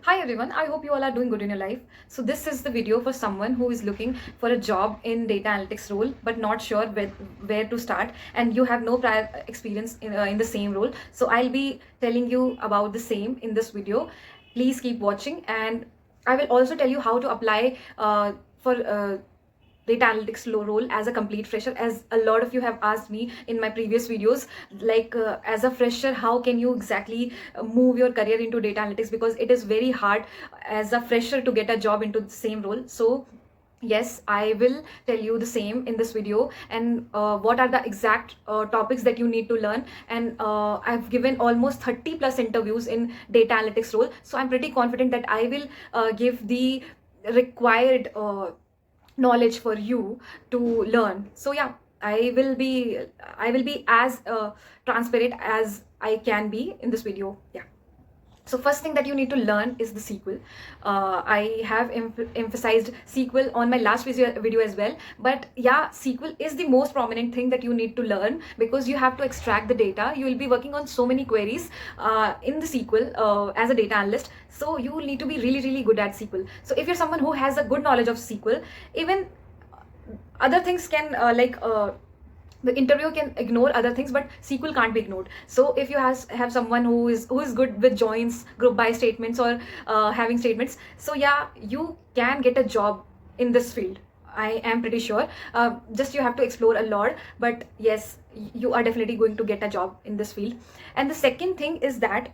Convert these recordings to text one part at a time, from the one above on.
Hi everyone, I hope you all are doing good in your life. So this is the video for someone who is looking for a job in data analytics role but not sure where to start, and you have no prior experience in the same role. So I'll be telling you about the same in this video. Please keep watching, and I will also tell you how to apply for data analytics role as a complete fresher, as a lot of you have asked me in my previous videos, like as a fresher how can you exactly move your career into data analytics, because it is very hard as a fresher to get a job into the same role. So yes, I will tell you the same in this video, and what are the exact topics that you need to learn. And I've given almost 30 plus interviews in data analytics role, so I'm pretty confident that I will give the required knowledge for you to learn. So yeah, I will be as transparent as I can be in this video. Yeah. So first thing that you need to learn is the SQL. I have emphasized SQL on my last video as well. But yeah, SQL is the most prominent thing that you need to learn, because you have to extract the data. You will be working on so many queries in the SQL as a data analyst. So you will need to be really, really good at SQL. So if you're someone who has a good knowledge of SQL, even other things can the interview can ignore other things, but SQL can't be ignored. So if you have someone who is good with joins, group by statements, or having statements, so yeah, you can get a job in this field. I am pretty sure. Just you have to explore a lot, but yes, you are definitely going to get a job in this field. And the second thing is that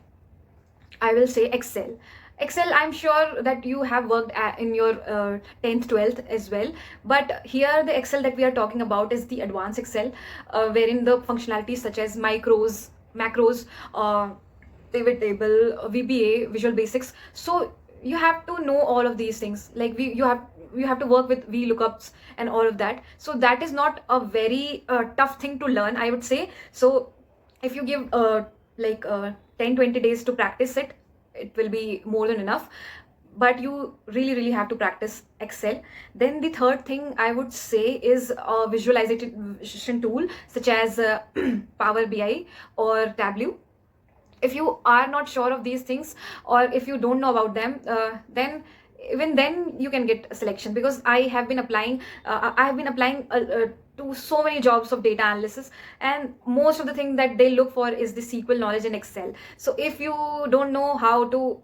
I will say Excel. Excel, I'm sure that you have worked in your 10th, 12th as well. But here, the Excel that we are talking about is the advanced Excel, wherein the functionalities such as micros, macros, pivot table, VBA, Visual Basics. So you have to know all of these things. Like you have to work with VLOOKUPs and all of that. So that is not a very tough thing to learn, I would say. So if you give like 10-20 days to practice it, it will be more than enough. But you really, really have to practice Excel. Then the third thing I would say is a visualization tool such as Power BI or Tableau. If you are not sure of these things, or if you don't know about them, then even then you can get a selection, because I have been applying to so many jobs of data analysis, and most of the thing that they look for is the SQL knowledge in Excel. So if you don't know how to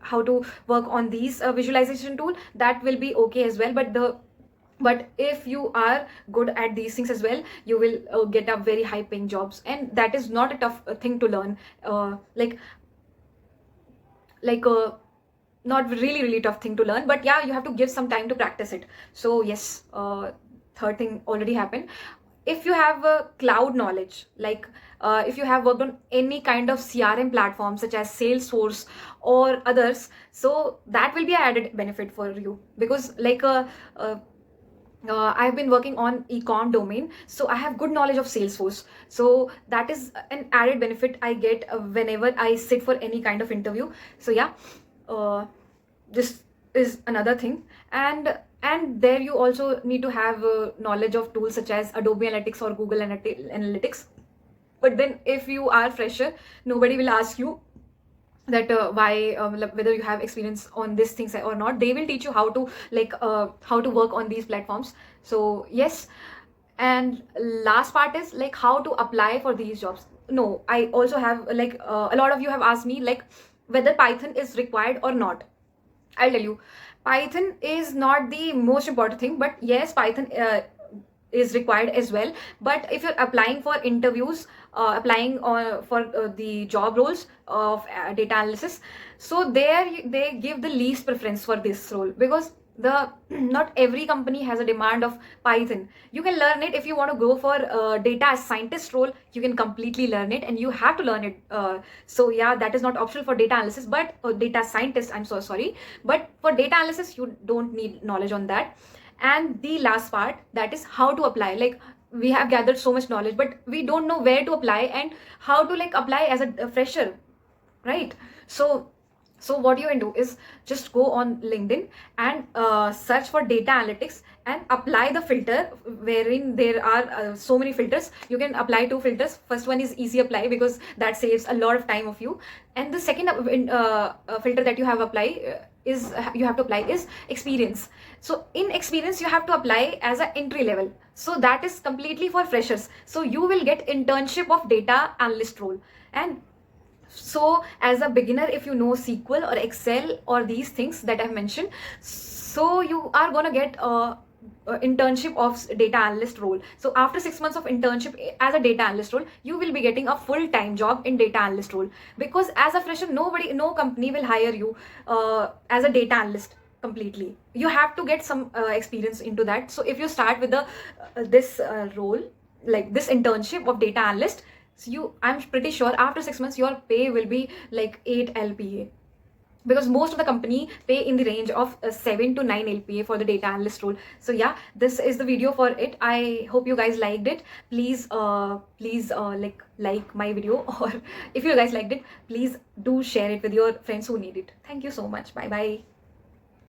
how to work on these visualization tool, that will be okay as well. But if you are good at these things as well, you will get a very high paying jobs, and that is not a tough thing to learn. Like not really, really tough thing to learn, but yeah, you have to give some time to practice it. So yes, third thing already happened. If you have cloud knowledge, like if you have worked on any kind of CRM platform such as Salesforce or others, so that will be an added benefit for you, because I've been working on ecom domain, so I have good knowledge of Salesforce. So that is an added benefit I get whenever I sit for any kind of interview. So yeah, this is another thing. And there you also need to have knowledge of tools such as Adobe Analytics or Google Analytics. But then if you are fresher, nobody will ask you that why whether you have experience on these things or not. They will teach you how to how to work on these platforms. So yes. And last part is like how to apply for these jobs. No, I also have a lot of you have asked me like whether Python is required or not. I'll tell you, Python is not the most important thing, but yes, Python is required as well. But if you're applying for interviews, applying for the job roles of data analysis, so there they give the least preference for this role, because the not every company has a demand of Python. You can learn it if you want to go for data scientist role. You can completely learn it, and you have to learn it. So yeah, that is not optional for data analysis, but data scientist, I'm so sorry, but for data analysis you don't need knowledge on that. And the last part, that is how to apply. Like we have gathered so much knowledge, but we don't know where to apply and how to apply as a fresher, right? So So what you can do is just go on LinkedIn and search for data analytics and apply the filter, wherein there are so many filters. You can apply 2 filters. First one is easy apply, because that saves a lot of time of you. And the second filter that you have you have to apply is experience. So in experience, you have to apply as an entry level. So that is completely for freshers. So you will get internship of data analyst role. And so as a beginner, if you know SQL or Excel or these things that I've mentioned, so you are gonna get a internship of data analyst role. So after 6 months of internship as a data analyst role, you will be getting a full-time job in data analyst role, because as a fresher, no company will hire you as a data analyst completely. You have to get some experience into that. So if you start with the this role, like this internship of data analyst, so I'm pretty sure after 6 months your pay will be like 8 LPA, because most of the company pay in the range of 7 to 9 LPA for the data analyst role. So yeah, this is the video for it. I hope you guys liked it. Please like my video, or if you guys liked it, please do share it with your friends who need it. Thank you so much. Bye bye.